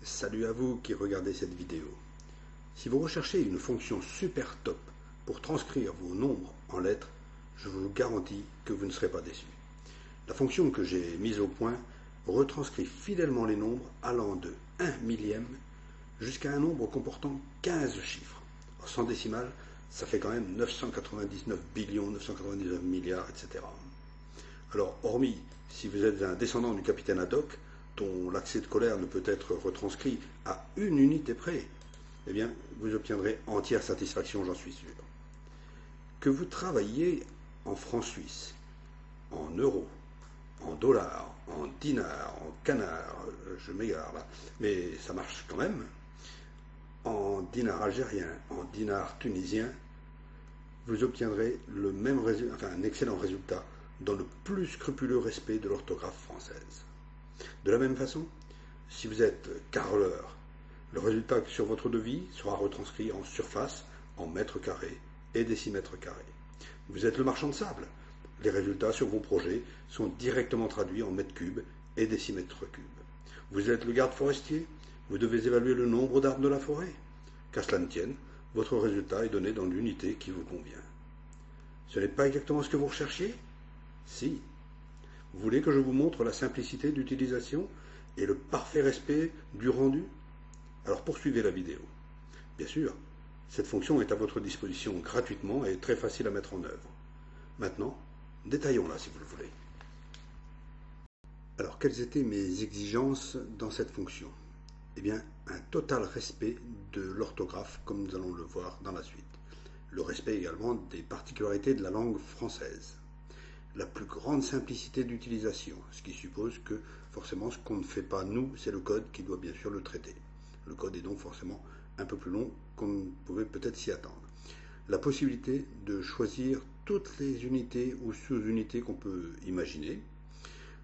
Salut à vous qui regardez cette vidéo. Si vous recherchez une fonction super top pour transcrire vos nombres en lettres, je vous garantis que vous ne serez pas déçus. La fonction que j'ai mise au point retranscrit fidèlement les nombres allant de 1 millième jusqu'à un nombre comportant 15 chiffres. Alors, sans décimale, ça fait quand même 999 billions, 999 milliards, etc. Alors, hormis si vous êtes un descendant du capitaine Haddock, dont l'accès de colère ne peut être retranscrit à une unité près, eh bien, vous obtiendrez entière satisfaction, j'en suis sûr. Que vous travailliez en francs suisses, en euros, en dollars, en dinars, en canards, je m'égare là, mais ça marche quand même, en dinars algériens, en dinars tunisiens, vous obtiendrez le même résultat, enfin un excellent résultat dans le plus scrupuleux respect de l'orthographe française. De la même façon, si vous êtes carreleur, le résultat sur votre devis sera retranscrit en surface, en mètres carrés et décimètres carrés. Vous êtes le marchand de sable, les résultats sur vos projets sont directement traduits en mètres cubes et décimètres cubes. Vous êtes le garde forestier, vous devez évaluer le nombre d'arbres de la forêt. Qu'à cela ne tienne, votre résultat est donné dans l'unité qui vous convient. Ce n'est pas exactement ce que vous recherchiez? Si. Vous voulez que je vous montre la simplicité d'utilisation et le parfait respect du rendu? Alors poursuivez la vidéo. Bien sûr, cette fonction est à votre disposition gratuitement et très facile à mettre en œuvre. Maintenant, détaillons-la si vous le voulez. Alors, quelles étaient mes exigences dans cette fonction? Eh bien, un total respect de l'orthographe, comme nous allons le voir dans la suite. Le respect également des particularités de la langue française. La plus grande simplicité d'utilisation, ce qui suppose que forcément ce qu'on ne fait pas nous, c'est le code qui doit bien sûr le traiter. Le code est donc forcément un peu plus long qu'on ne pouvait peut-être s'y attendre. La possibilité de choisir toutes les unités ou sous-unités qu'on peut imaginer.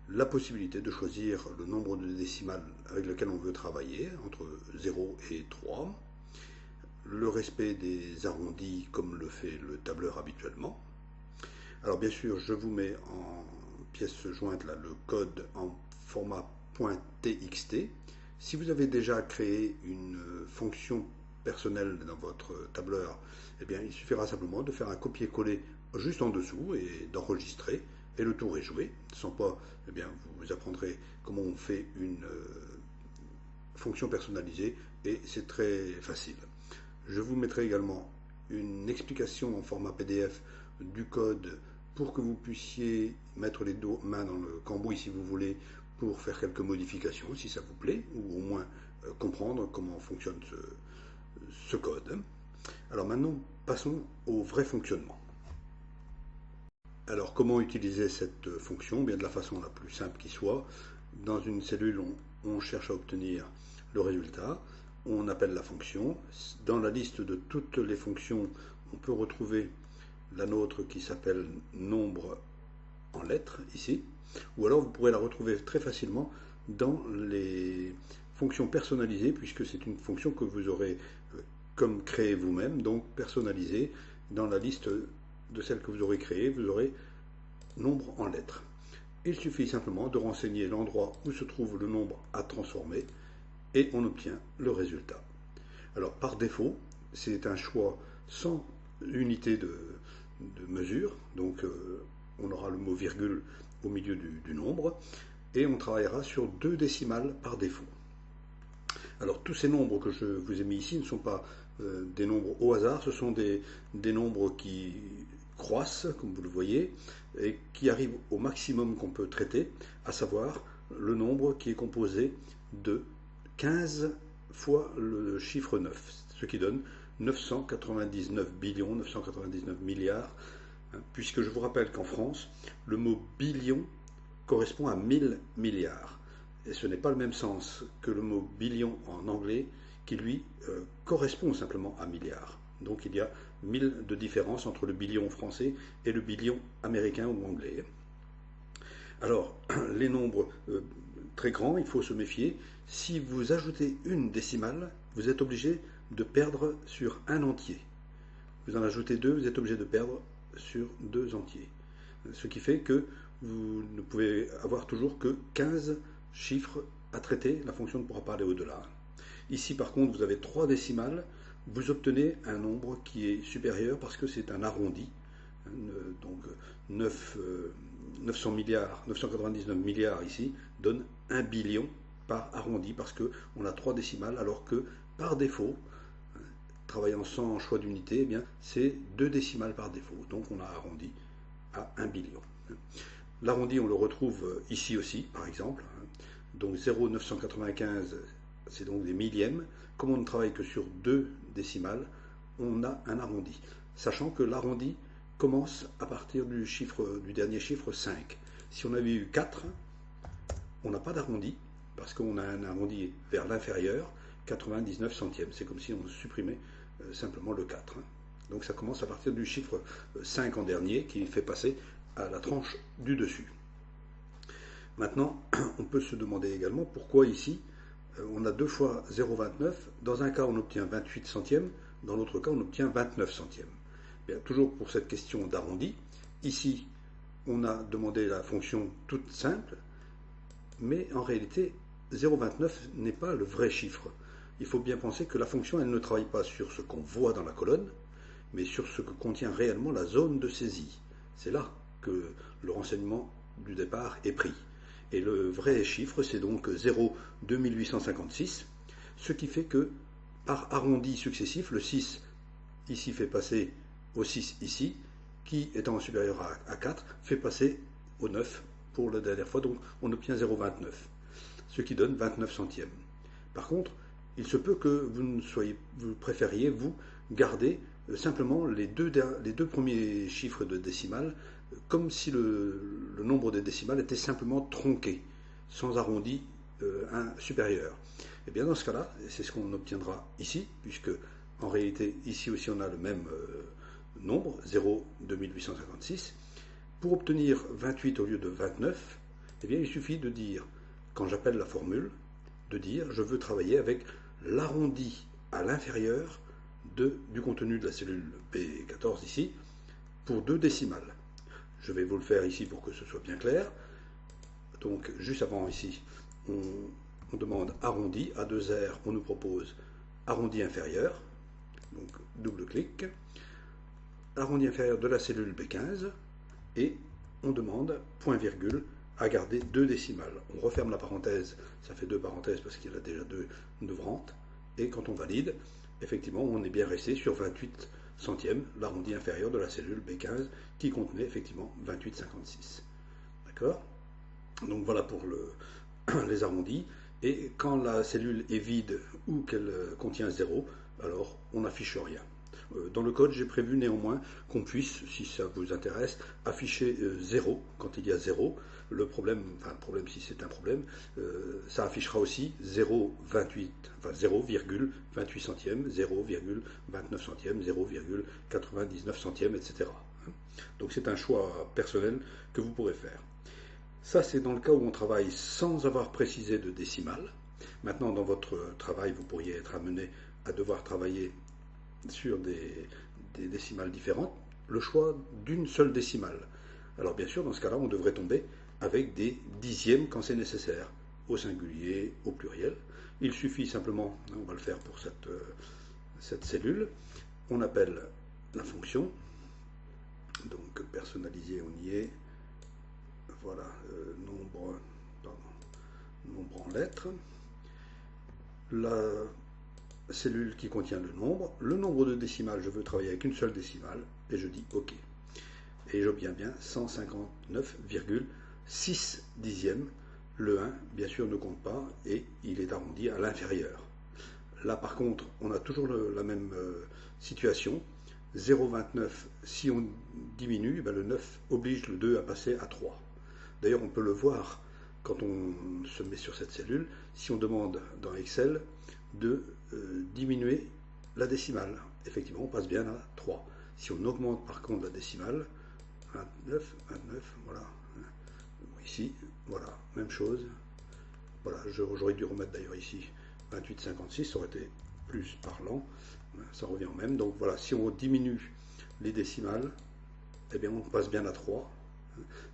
La possibilité de choisir le nombre de décimales avec lequel on veut travailler, entre 0 et 3. Le respect des arrondis comme le fait le tableur habituellement. Alors bien sûr, je vous mets en pièce jointe là, le code en format .txt. Si vous avez déjà créé une fonction personnelle dans votre tableur, eh bien, il suffira simplement de faire un copier-coller juste en dessous et d'enregistrer, et le tour est joué. Sans pas, eh bien, vous apprendrez comment on fait une fonction personnalisée, et c'est très facile. Je vous mettrai également une explication en format PDF du code pour que vous puissiez mettre les mains dans le cambouis si vous voulez pour faire quelques modifications si ça vous plaît, ou au moins comprendre comment fonctionne ce code. Alors maintenant, passons au vrai fonctionnement. Alors comment utiliser cette fonction? Bien de la façon la plus simple qui soit. Dans une cellule, on cherche à obtenir le résultat, on appelle la fonction. Dans la liste de toutes les fonctions, on peut retrouver la nôtre qui s'appelle nombre en lettres ici, ou alors vous pourrez la retrouver très facilement dans les fonctions personnalisées, puisque c'est une fonction que vous aurez comme créée vous-même, donc personnalisée. Dans la liste de celles que vous aurez créées, vous aurez nombre en lettres. Il suffit simplement de renseigner l'endroit où se trouve le nombre à transformer et on obtient le résultat. Alors par défaut, c'est un choix sans unité de mesure, donc on aura le mot virgule au milieu du nombre, et on travaillera sur 2 décimales par défaut. Alors tous ces nombres que je vous ai mis ici ne sont pas des nombres au hasard, ce sont des nombres qui croissent, comme vous le voyez, et qui arrivent au maximum qu'on peut traiter, à savoir le nombre qui est composé de 15 fois le chiffre 9, ce qui donne 999 billions, 999 milliards, puisque je vous rappelle qu'en France, le mot billion correspond à 1000 milliards. Et ce n'est pas le même sens que le mot billion en anglais, qui lui correspond simplement à milliard. Donc il y a 1000 de différence entre le billion français et le billion américain ou anglais. Alors, les nombres très grands, il faut se méfier. Si vous ajoutez une décimale, vous êtes obligé de perdre sur un entier. Vous en ajoutez 2, vous êtes obligé de perdre sur 2 entiers. Ce qui fait que vous ne pouvez avoir toujours que 15 chiffres à traiter. La fonction ne pourra pas aller au-delà. Ici, par contre, vous avez 3 décimales, vous obtenez un nombre qui est supérieur parce que c'est un arrondi. Donc 900 milliards, 999 milliards ici donne 1 billion par arrondi parce qu'on a 3 décimales alors que par défaut, travaillant sans choix d'unité, eh bien c'est 2 décimales par défaut. Donc on a arrondi à 1 billion. L'arrondi, on le retrouve ici aussi, par exemple. Donc 0,995, c'est donc des millièmes. Comme on ne travaille que sur 2 décimales, on a un arrondi. Sachant que l'arrondi commence à partir du dernier chiffre 5. Si on avait eu 4, on n'a pas d'arrondi, parce qu'on a un arrondi vers l'inférieur, 99 centièmes. C'est comme si on supprimait simplement le 4. Donc ça commence à partir du chiffre 5 en dernier, qui fait passer à la tranche du dessus. Maintenant, on peut se demander également pourquoi ici, on a 2 fois 0,29. Dans un cas, on obtient 28 centièmes, dans l'autre cas, on obtient 29 centièmes. Bien, toujours pour cette question d'arrondi, ici, on a demandé la fonction toute simple, mais en réalité, 0,29 n'est pas le vrai chiffre. Il faut bien penser que la fonction, elle ne travaille pas sur ce qu'on voit dans la colonne, mais sur ce que contient réellement la zone de saisie. C'est là que le renseignement du départ est pris. Et le vrai chiffre, c'est donc 0,2856, ce qui fait que, par arrondi successif, le 6 ici fait passer au 6 ici, qui étant supérieur à 4, fait passer au 9 pour la dernière fois, donc on obtient 0,29, ce qui donne 29 centièmes. Par contre, il se peut que vous préfériez, vous, garder simplement les deux premiers chiffres de décimales, comme si le nombre des décimales était simplement tronqué, sans arrondi supérieur. Et bien dans ce cas-là, c'est ce qu'on obtiendra ici, puisque en réalité, ici aussi on a le même nombre, 0,2856. Pour obtenir 28 au lieu de 29, eh bien, il suffit de dire, quand j'appelle la formule, de dire je veux travailler avec l'arrondi à l'inférieur du contenu de la cellule B14 ici, pour 2 décimales. Je vais vous le faire ici pour que ce soit bien clair. Donc, juste avant ici, on demande arrondi, à 2 R, on nous propose arrondi inférieur, donc double clic, arrondi inférieur de la cellule B15, et on demande point virgule à garder 2 décimales. On referme la parenthèse, ça fait 2 parenthèses parce qu'il y a déjà 2 ouvrantes, et quand on valide, effectivement, on est bien resté sur 28 centièmes, l'arrondi inférieur de la cellule B15, qui contenait effectivement 28,56. D'accord? Donc voilà pour les arrondis. Et quand la cellule est vide ou qu'elle contient 0, alors on n'affiche rien. Dans le code, j'ai prévu néanmoins qu'on puisse, si ça vous intéresse, afficher 0 quand il y a 0. Le problème si c'est un problème, ça affichera aussi 0,28 centièmes, 0,29 centièmes, 0,99 centièmes, etc. Donc c'est un choix personnel que vous pourrez faire. Ça, c'est dans le cas où on travaille sans avoir précisé de décimale. Maintenant, dans votre travail, vous pourriez être amené à devoir travailler sur des décimales différentes, le choix d'une seule décimale. Alors bien sûr, dans ce cas-là, on devrait tomber avec des dixièmes quand c'est nécessaire, au singulier, au pluriel. Il suffit simplement, on va le faire pour cette cellule, on appelle la fonction, donc personnalisé, on y est, voilà, nombre en lettres, la cellule qui contient le nombre de décimales, je veux travailler avec une seule décimale, et je dis OK. Et j'obtiens bien 159,6 dixièmes. Le 1, bien sûr, ne compte pas, et il est arrondi à l'inférieur. Là, par contre, on a toujours la même situation. 0,29, si on diminue, ben le 9 oblige le 2 à passer à 3. D'ailleurs, on peut le voir quand on se met sur cette cellule, si on demande dans Excel de diminuer la décimale. Effectivement, on passe bien à 3. Si on augmente par contre la décimale, 29, voilà. Ici, voilà, même chose. Voilà, j'aurais dû remettre d'ailleurs ici 28,56, ça aurait été plus parlant. Ça revient au même. Donc voilà, si on diminue les décimales, eh bien on passe bien à 3.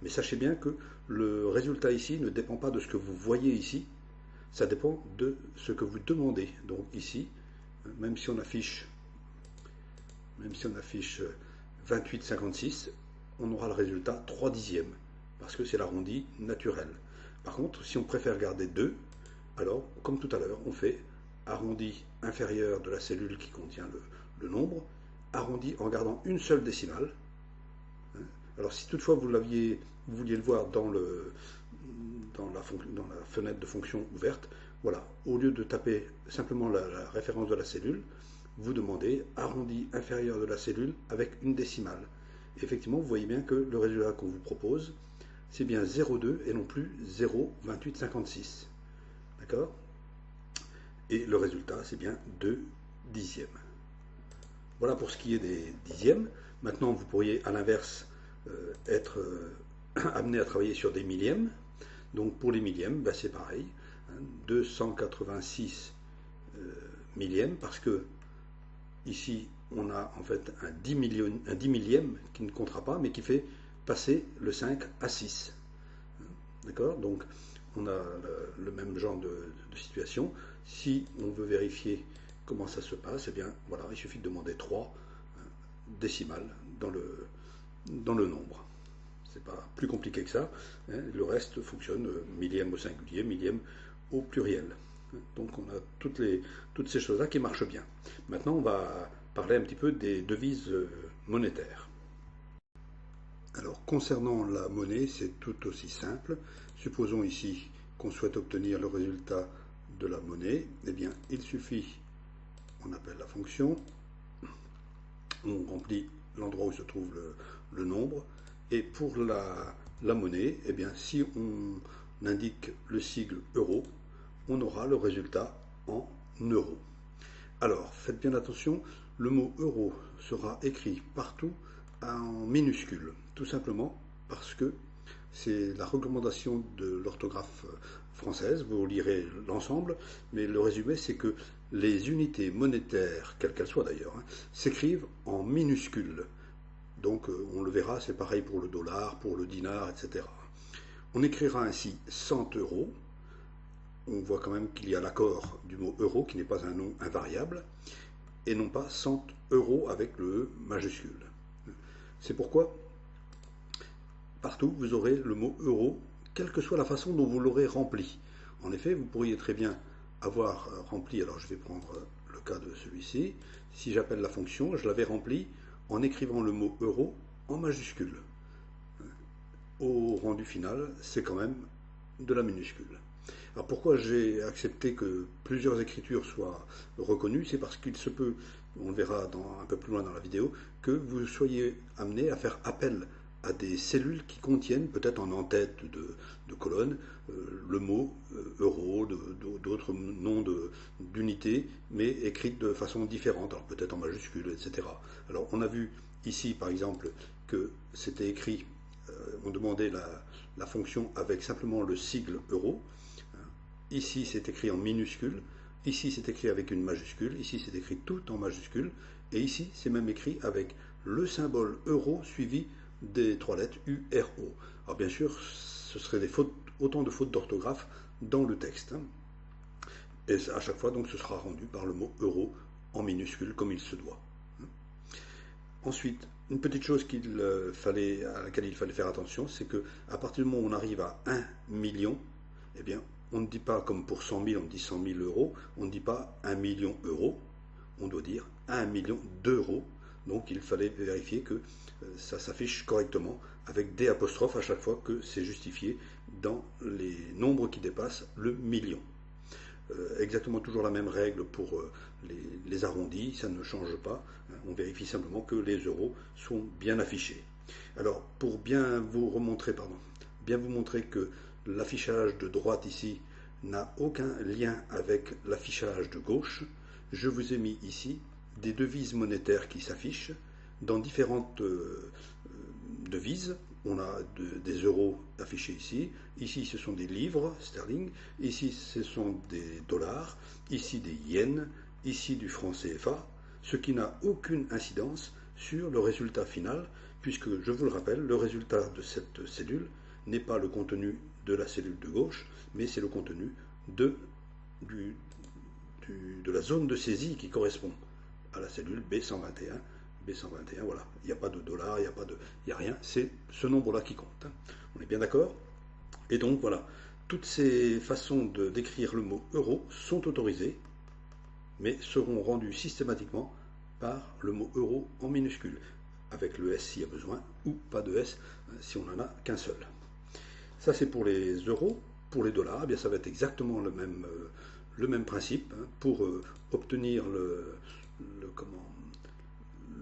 Mais sachez bien que le résultat ici ne dépend pas de ce que vous voyez ici, Ça dépend de ce que vous demandez. Donc ici, même si on affiche 28,56, on aura le résultat 3 dixièmes, parce que c'est l'arrondi naturel. Par contre, si on préfère garder 2, alors, comme tout à l'heure, on fait arrondi inférieur de la cellule qui contient le nombre, arrondi en gardant une seule décimale. Alors, si toutefois vous vouliez le voir dans la fenêtre de fonction ouverte, voilà, au lieu de taper simplement la référence de la cellule, vous demandez arrondi inférieur de la cellule avec une décimale. Et effectivement, vous voyez bien que le résultat qu'on vous propose, c'est bien 0,2 et non plus 0,2856. D'accord? Et le résultat, c'est bien 2 dixièmes. Voilà pour ce qui est des dixièmes. Maintenant, vous pourriez, à l'inverse, être amené à travailler sur des millièmes. Donc, pour les millièmes, ben, c'est pareil. 286 millièmes, parce que ici, on a en fait un 10 millième qui ne comptera pas, mais qui fait passer le 5 à 6. D'accord? Donc, on a le même genre de situation. Si on veut vérifier comment ça se passe, eh bien, voilà, il suffit de demander 3 décimales dans le nombre. C'est pas plus compliqué que ça. Le reste fonctionne millième au singulier, millième au pluriel. Donc, on a toutes ces choses-là qui marchent bien. Maintenant, on va parler un petit peu des devises monétaires. Alors, concernant la monnaie, c'est tout aussi simple. Supposons ici qu'on souhaite obtenir le résultat de la monnaie. Eh bien, il suffit, on appelle la fonction, on remplit l'endroit où se trouve le nombre. Et pour la monnaie, eh bien, si on indique le sigle euro, on aura le résultat en euros. Alors, faites bien attention, le mot euro sera écrit partout en minuscules, tout simplement parce que c'est la recommandation de l'orthographe française, vous lirez l'ensemble, mais le résumé c'est que les unités monétaires, quelles qu'elles soient d'ailleurs, s'écrivent en minuscules. Donc on le verra, c'est pareil pour le dollar, pour le dinar, etc. On écrira ainsi 100 euros. On voit quand même qu'il y a l'accord du mot euro qui n'est pas un nom invariable, et non pas 100 euros avec le E majuscule. C'est pourquoi partout vous aurez le mot euro, quelle que soit la façon dont vous l'aurez rempli. En effet, vous pourriez très bien avoir rempli, alors je vais prendre le cas de celui-ci, si j'appelle la fonction, je l'avais rempli en écrivant le mot euro en majuscule. Au rendu final, c'est quand même de la minuscule. Alors pourquoi j'ai accepté que plusieurs écritures soient reconnues, c'est parce qu'il se peut, on le verra un peu plus loin dans la vidéo, que vous soyez amené à faire appel à des cellules qui contiennent, peut-être en tête de colonne, le mot euro, d'autres noms d'unités, mais écrites de façon différente, alors peut-être en majuscule, etc. Alors on a vu ici, par exemple, que c'était écrit, on demandait la fonction avec simplement le sigle euro. Ici, c'est écrit en minuscule. Ici, c'est écrit avec une majuscule. Ici, c'est écrit tout en majuscule. Et ici, c'est même écrit avec le symbole euro suivi des 3 lettres URO. Alors, bien sûr, ce seraient autant de fautes d'orthographe dans le texte. Et à chaque fois, donc, ce sera rendu par le mot euro en minuscule, comme il se doit. Ensuite, une petite chose à laquelle il fallait faire attention, c'est qu'à partir du moment où on arrive à 1 million, eh bien, on ne dit pas comme pour 100 000, on dit 100 000 euros, on ne dit pas 1 million euros, on doit dire 1 million d'euros. Donc il fallait vérifier que ça s'affiche correctement avec des apostrophes à chaque fois que c'est justifié dans les nombres qui dépassent le million. Exactement toujours la même règle pour les arrondis, ça ne change pas, on vérifie simplement que les euros sont bien affichés. Alors pour bien vous montrer que l'affichage de droite ici n'a aucun lien avec l'affichage de gauche, je vous ai mis ici des devises monétaires qui s'affichent dans différentes devises. On a des euros affichés ici. Ici, ce sont des livres sterling. Ici, ce sont des dollars. Ici, des yens. Ici, du franc CFA. Ce qui n'a aucune incidence sur le résultat final, puisque, je vous le rappelle, le résultat de cette cellule n'est pas le contenu de la cellule de gauche, mais c'est le contenu de de la zone de saisie qui correspond à la cellule B121. B121, voilà, il n'y a pas de dollars, il n'y a rien, c'est ce nombre-là qui compte. Hein. On est bien d'accord? Et donc voilà, toutes ces façons de décrire le mot euro sont autorisées, mais seront rendues systématiquement par le mot euro en minuscule, avec le S s'il y a besoin, ou pas de S si on n'en a qu'un seul. Ça c'est pour les euros. Pour les dollars, eh bien, ça va être exactement le même principe. Hein. Pour obtenir le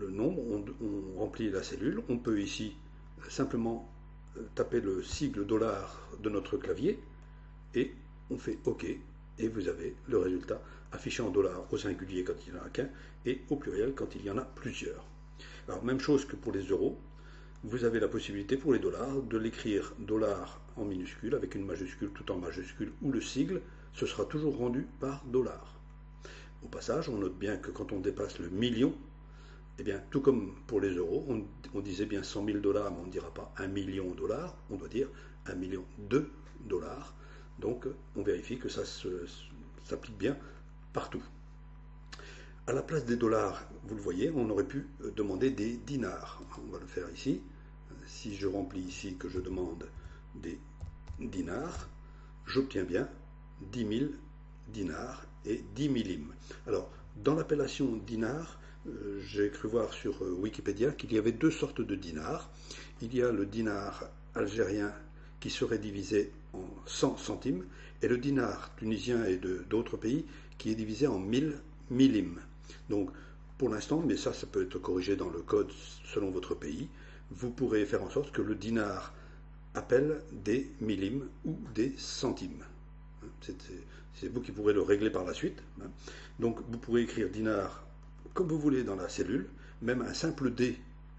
nombre, on remplit la cellule. On peut ici simplement taper le sigle dollar de notre clavier et on fait OK. Et vous avez le résultat affiché en dollars au singulier quand il n'y en a qu'un et au pluriel quand il y en a plusieurs. Alors, même chose que pour les euros. Vous avez la possibilité pour les dollars de l'écrire dollar en minuscule avec une majuscule tout en majuscule ou le sigle, ce sera toujours rendu par dollar. Au passage, on note bien que quand on dépasse le million, eh bien, tout comme pour les euros, on disait bien 100 000 dollars, mais on ne dira pas 1 million de dollars, on doit dire 1 million de dollars. Donc, on vérifie que ça s'applique bien partout. À la place des dollars, vous le voyez, on aurait pu demander des dinars. On va le faire ici. Si je remplis ici que je demande des dinars, j'obtiens bien 10 000 dinars et 10 millim. Alors, dans l'appellation dinar, j'ai cru voir sur Wikipédia qu'il y avait deux sortes de dinars. Il y a le dinar algérien qui serait divisé en 100 centimes et le dinar tunisien et d'autres pays qui est divisé en 1000 millim. Donc, pour l'instant, mais ça peut être corrigé dans le code selon votre pays, vous pourrez faire en sorte que le dinar appelle des millim ou des centimes. C'est vous qui pourrez le régler par la suite. Donc, vous pourrez écrire dinar comme vous voulez dans la cellule, même un simple D.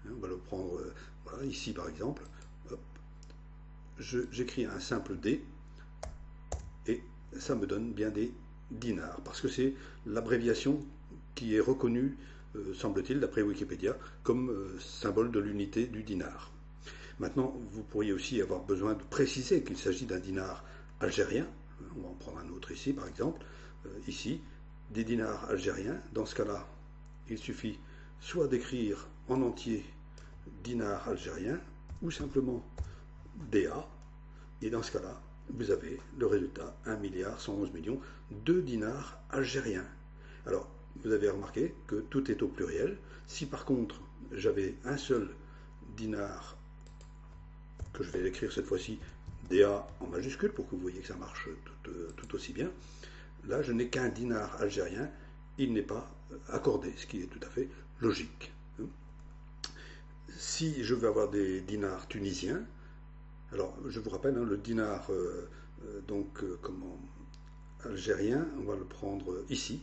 On va le prendre voilà, ici par exemple. J'écris un simple D et ça me donne bien des dinars parce que c'est l'abréviation qui est reconnue, semble-t-il, d'après Wikipédia, comme symbole de l'unité du dinar. Maintenant, vous pourriez aussi avoir besoin de préciser qu'il s'agit d'un dinar algérien. On va en prendre un autre ici, par exemple. Ici, des dinars algériens. Dans ce cas-là, il suffit soit d'écrire en entier dinar algérien ou simplement DA. Et dans ce cas-là, vous avez le résultat 1,111 milliard de dinars algériens. Alors, vous avez remarqué que tout est au pluriel. Si par contre, j'avais un seul dinar, que je vais l'écrire cette fois-ci DA en majuscule pour que vous voyez que ça marche tout aussi bien, là, je n'ai qu'un dinar algérien, il n'est pas accordé, ce qui est tout à fait logique. Si je veux avoir des dinars tunisiens, alors je vous rappelle, hein, le dinar algérien, on va le prendre ici.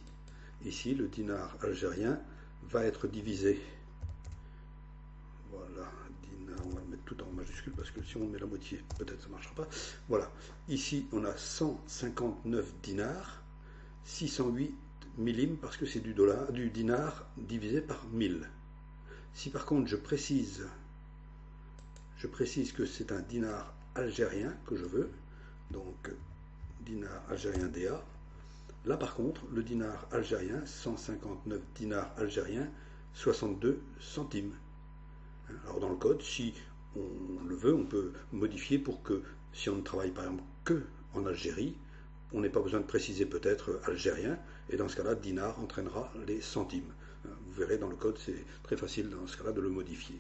Ici, le dinar algérien va être divisé. Voilà, dinar, on va le mettre tout en majuscule parce que si on met la moitié, peut-être ça ne marchera pas. Voilà, ici on a 159 dinars, 608 millim parce que c'est du dinar divisé par 1000. Si par contre je précise que c'est un dinar algérien que je veux, donc dinar algérien DA, là par contre le dinar algérien, 159 dinars algériens, 62 centimes. Alors dans le code, si on le veut, on peut modifier pour que si on ne travaille par exemple que en Algérie, on n'ait pas besoin de préciser peut-être algérien, et dans ce cas-là, dinar entraînera les centimes. Vous verrez dans le code, c'est très facile dans ce cas-là de le modifier.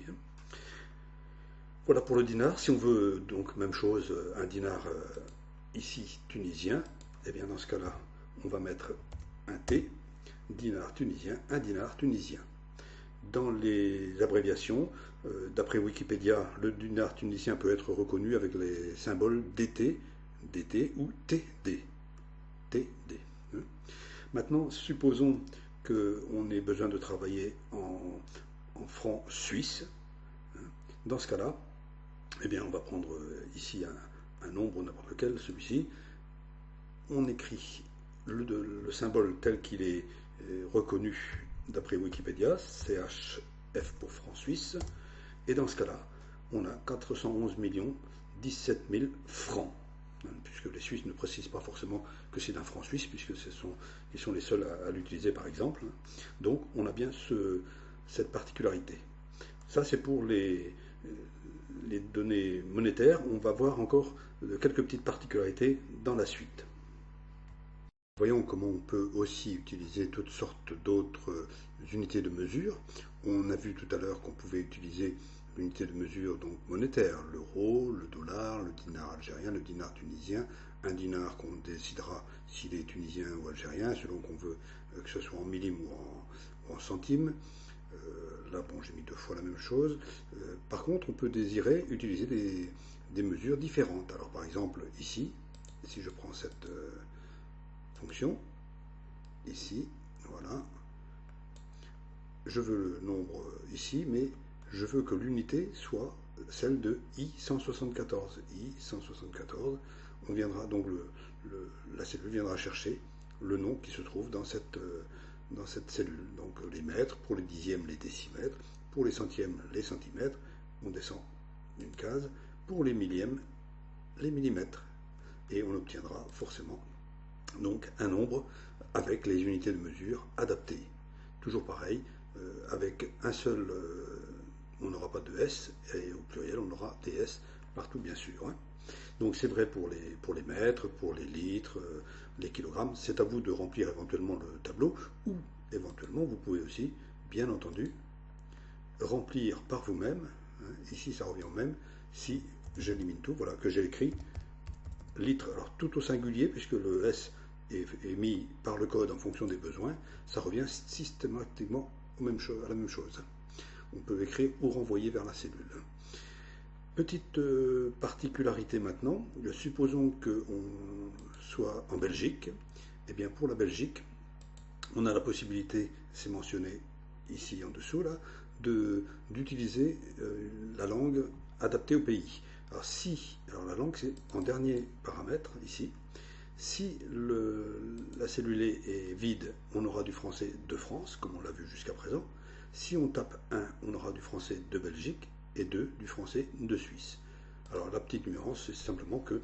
Voilà pour le dinar. Si on veut donc même chose, un dinar ici tunisien, et bien dans ce cas-là, on va mettre un T, dinar tunisien, un dinar tunisien. Dans les abréviations, d'après Wikipédia, le dinar tunisien peut être reconnu avec les symboles DT, DT ou TD. TD. Maintenant, supposons qu'on ait besoin de travailler en francs suisses. Dans ce cas-là, eh bien, on va prendre ici un nombre, n'importe lequel, celui-ci. On écrit le symbole tel qu'il est reconnu d'après Wikipédia, CHF pour francs suisses. Et dans ce cas-là, on a 411 17 000 francs. puisque les Suisses ne précisent pas forcément que c'est d'un franc suisse, puisque ils sont les seuls à l'utiliser par exemple. Donc on a bien cette particularité. Ça c'est pour les données monétaires. On va voir encore quelques petites particularités dans la suite. Voyons comment on peut aussi utiliser toutes sortes d'autres unités de mesure. On a vu tout à l'heure qu'on pouvait utiliser l'unité de mesure donc monétaire, l'euro, le dollar, le dinar algérien, le dinar tunisien, un dinar qu'on décidera s'il est tunisien ou algérien, selon qu'on veut que ce soit en millimes ou en centimes. Là, bon, j'ai mis 2 fois la même chose. Par contre, on peut désirer utiliser des mesures différentes. Alors, par exemple, ici, si je prends cette fonction, ici, voilà, je veux le nombre ici, mais je veux que l'unité soit celle de I174. I174, on viendra donc la cellule viendra chercher le nom qui se trouve dans cette cellule. Donc les mètres, pour les dixièmes, les décimètres, pour les centièmes, les centimètres, on descend une case, pour les millièmes, les millimètres. Et on obtiendra forcément donc un nombre avec les unités de mesure adaptées. Toujours pareil, avec un seul, on n'aura pas de S, et au pluriel on aura des S partout bien sûr. Hein. Donc c'est vrai pour les mètres, pour les litres, les kilogrammes. C'est à vous de remplir éventuellement le tableau, ou éventuellement vous pouvez aussi, bien entendu, remplir par vous-même. Hein, ici ça revient au même, si j'élimine tout, voilà, que j'ai écrit litre, alors tout au singulier, puisque le S est mis par le code en fonction des besoins, ça revient systématiquement à la même chose. On peut écrire ou renvoyer vers la cellule. Petite particularité maintenant, supposons qu'on soit en Belgique. Eh bien pour la Belgique, on a la possibilité, c'est mentionné ici en dessous, là, d'utiliser la langue adaptée au pays. Alors la langue c'est en dernier paramètre ici. Si la cellule est vide, on aura du français de France, comme on l'a vu jusqu'à présent. Si on tape 1, on aura du français de Belgique, et 2, du français de Suisse. Alors la petite nuance, c'est simplement que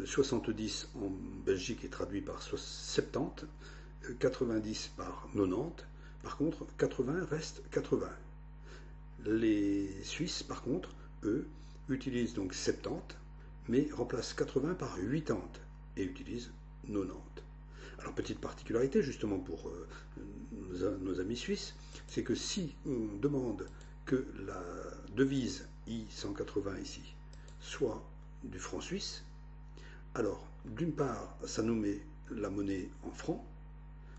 70 en Belgique est traduit par 70, 90 par 90, par contre 80 reste 80. Les Suisses, par contre, eux, utilisent donc 70, mais remplacent 80 par 80 et utilisent 90. Alors petite particularité justement pour nos amis suisses, c'est que si on demande que la devise I180 ici soit du franc suisse, alors d'une part ça nous met la monnaie en francs,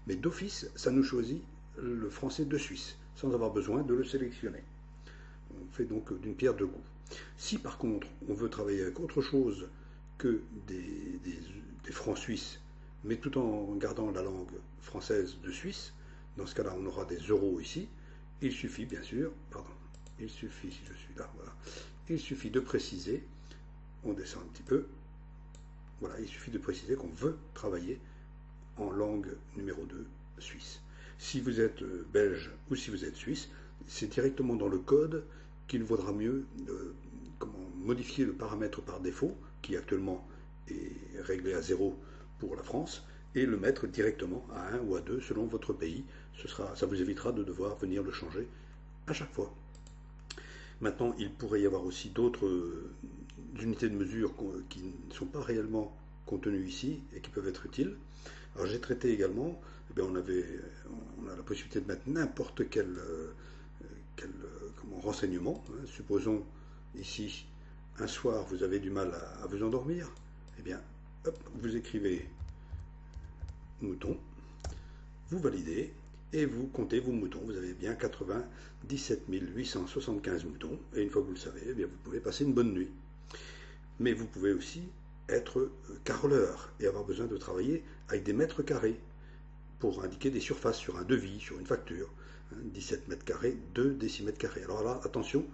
mais d'office ça nous choisit le français de Suisse, sans avoir besoin de le sélectionner. On fait donc d'une pierre deux coups. Si par contre on veut travailler avec autre chose que des francs suisses, mais tout en gardant la langue française de Suisse, dans ce cas-là on aura des euros ici, il suffit bien sûr, il suffit, si je suis là, voilà, il suffit de préciser, on descend un petit peu, voilà, il suffit de préciser qu'on veut travailler en langue numéro 2 suisse. Si vous êtes belge ou si vous êtes suisse, c'est directement dans le code qu'il vaudra mieux modifier le paramètre par défaut, qui actuellement est réglé à 0 pour la France, et le mettre directement à 1 ou à 2 selon votre pays. Ça vous évitera de devoir venir le changer à chaque fois. Maintenant, il pourrait y avoir aussi d'autres unités de mesure qui ne sont pas réellement contenues ici et qui peuvent être utiles. Alors j'ai traité également, on a la possibilité de mettre n'importe quel renseignement. Hein. Supposons ici, un soir, vous avez du mal à vous endormir, eh bien, hop, vous écrivez mouton, vous validez, et vous comptez vos moutons. Vous avez bien 97 875 moutons, et une fois que vous le savez, eh bien, vous pouvez passer une bonne nuit. Mais vous pouvez aussi être carreleur et avoir besoin de travailler avec des mètres carrés pour indiquer des surfaces sur un devis, sur une facture. 17 mètres carrés, 2 décimètres carrés. Alors là, attention,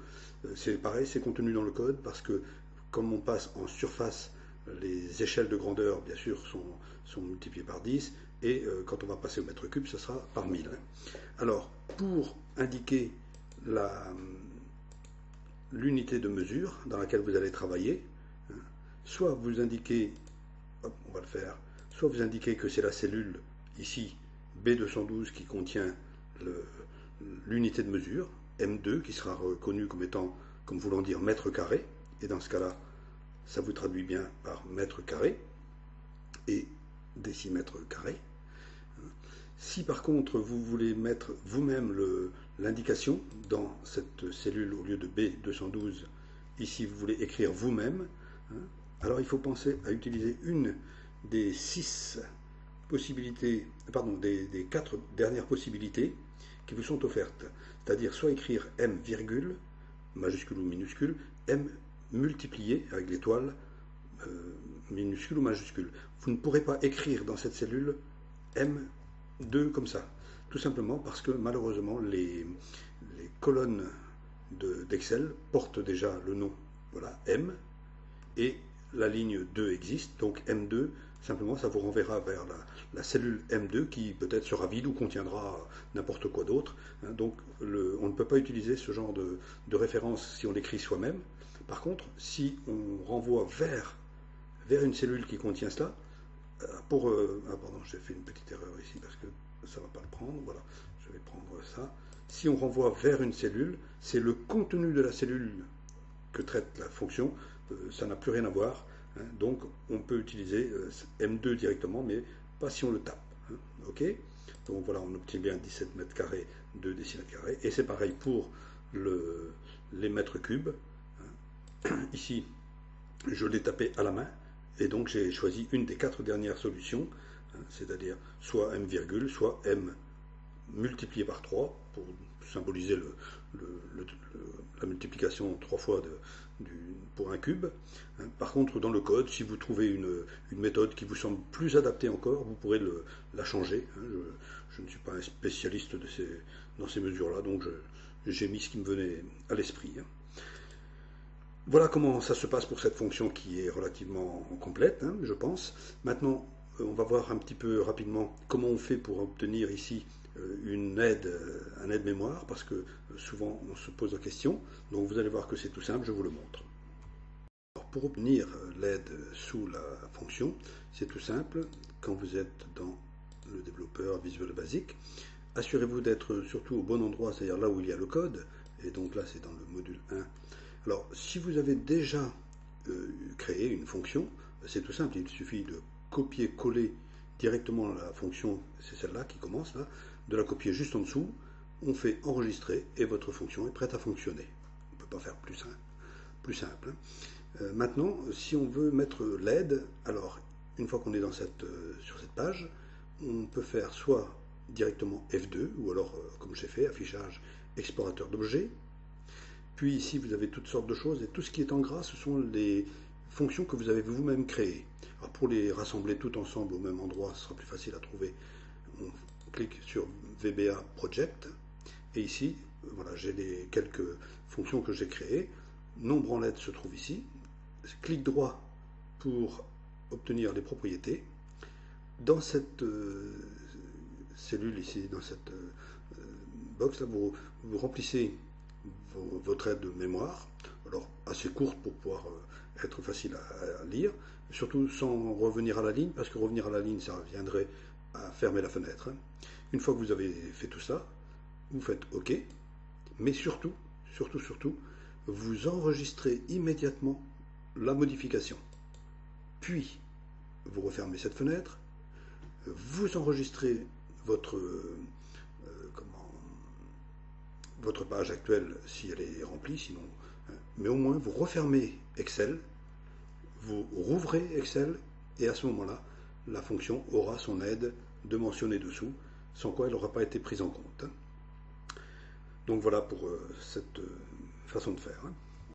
c'est pareil, c'est contenu dans le code parce que comme on passe en surface, les échelles de grandeur, bien sûr, sont multipliées par 10 et quand on va passer au mètre cube, ce sera par 1000. Alors, pour indiquer l'unité de mesure dans laquelle vous allez travailler, soit vous indiquez hop, on va le faire. Soit vous indiquez que c'est la cellule, ici, B212, qui contient l'unité de mesure, M2, qui sera reconnue comme étant, comme voulant dire mètre carré, et dans ce cas-là, ça vous traduit bien par mètre carré et décimètre carré. Si par contre vous voulez mettre vous-même l'indication dans cette cellule au lieu de B212, ici vous voulez écrire vous-même, alors il faut penser à utiliser une des 6 possibilités, pardon, des 4 dernières possibilités qui vous sont offertes. C'est-à-dire soit écrire M virgule, majuscule ou minuscule, M multiplié avec l'étoile, minuscule ou majuscule. Vous ne pourrez pas écrire dans cette cellule M2 comme ça. Tout simplement parce que malheureusement les colonnes d'Excel portent déjà le nom, voilà, M, et la ligne 2 existe, donc M2, simplement ça vous renverra vers la cellule M2 qui peut-être sera vide ou contiendra n'importe quoi d'autre. Donc on ne peut pas utiliser ce genre de référence si on l'écrit soi-même. Par contre, si on renvoie vers une cellule qui contient cela, pardon, j'ai fait une petite erreur ici parce que ça ne va pas le prendre, voilà, je vais prendre ça. Si on renvoie vers une cellule, c'est le contenu de la cellule que traite la fonction, ça n'a plus rien à voir, donc on peut utiliser M2 directement, mais pas si on le tape, ok. Donc voilà, on obtient bien 17 mètres carrés, 2 décimètres carrés, et c'est pareil pour les mètres cubes. Ici, je l'ai tapé à la main, et donc j'ai choisi une des 4 dernières solutions, c'est-à-dire soit M virgule, soit M multiplié par 3, pour symboliser la multiplication 3 fois pour un cube. Par contre, dans le code, si vous trouvez une méthode qui vous semble plus adaptée encore, vous pourrez la changer. Je ne suis pas un spécialiste dans ces mesures-là, donc j'ai mis ce qui me venait à l'esprit. Voilà comment ça se passe pour cette fonction qui est relativement complète, je pense. Maintenant, on va voir un petit peu rapidement comment on fait pour obtenir ici un aide mémoire, parce que souvent on se pose la question. Donc vous allez voir que c'est tout simple, je vous le montre. Alors, pour obtenir l'aide sous la fonction, c'est tout simple. Quand vous êtes dans le développeur Visual Basic, assurez-vous d'être surtout au bon endroit, c'est-à-dire là où il y a le code, et donc là c'est dans le module 1. Alors, si vous avez déjà créé une fonction, c'est tout simple, il suffit de copier-coller directement la fonction, c'est celle-là qui commence là, de la copier juste en dessous, on fait enregistrer et votre fonction est prête à fonctionner. On ne peut pas faire plus simple. Maintenant, si on veut mettre l'aide, alors une fois qu'on est sur cette page, on peut faire soit directement F2, ou alors, comme j'ai fait, affichage explorateur d'objets. Puis ici, vous avez toutes sortes de choses, et tout ce qui est en gras, ce sont les fonctions que vous avez vous-même créées. Alors pour les rassembler toutes ensemble au même endroit, ce sera plus facile à trouver. On clique sur VBA Project, et ici, voilà, j'ai les quelques fonctions que j'ai créées. Nombre en lettres se trouve ici. Clic droit pour obtenir les propriétés. Dans cette cellule ici, dans cette box, là, vous remplissez votre aide de mémoire, alors assez courte pour pouvoir être facile à lire, surtout sans revenir à la ligne, parce que revenir à la ligne, ça viendrait à fermer la fenêtre. Une fois que vous avez fait tout ça, vous faites OK, mais surtout, vous enregistrez immédiatement la modification. Puis, vous refermez cette fenêtre, vous enregistrez votre page actuelle si elle est remplie, sinon, mais au moins vous refermez Excel, vous rouvrez Excel, et à ce moment-là, la fonction aura son aide de mentionner dessous, sans quoi elle n'aura pas été prise en compte. Donc voilà pour cette façon de faire.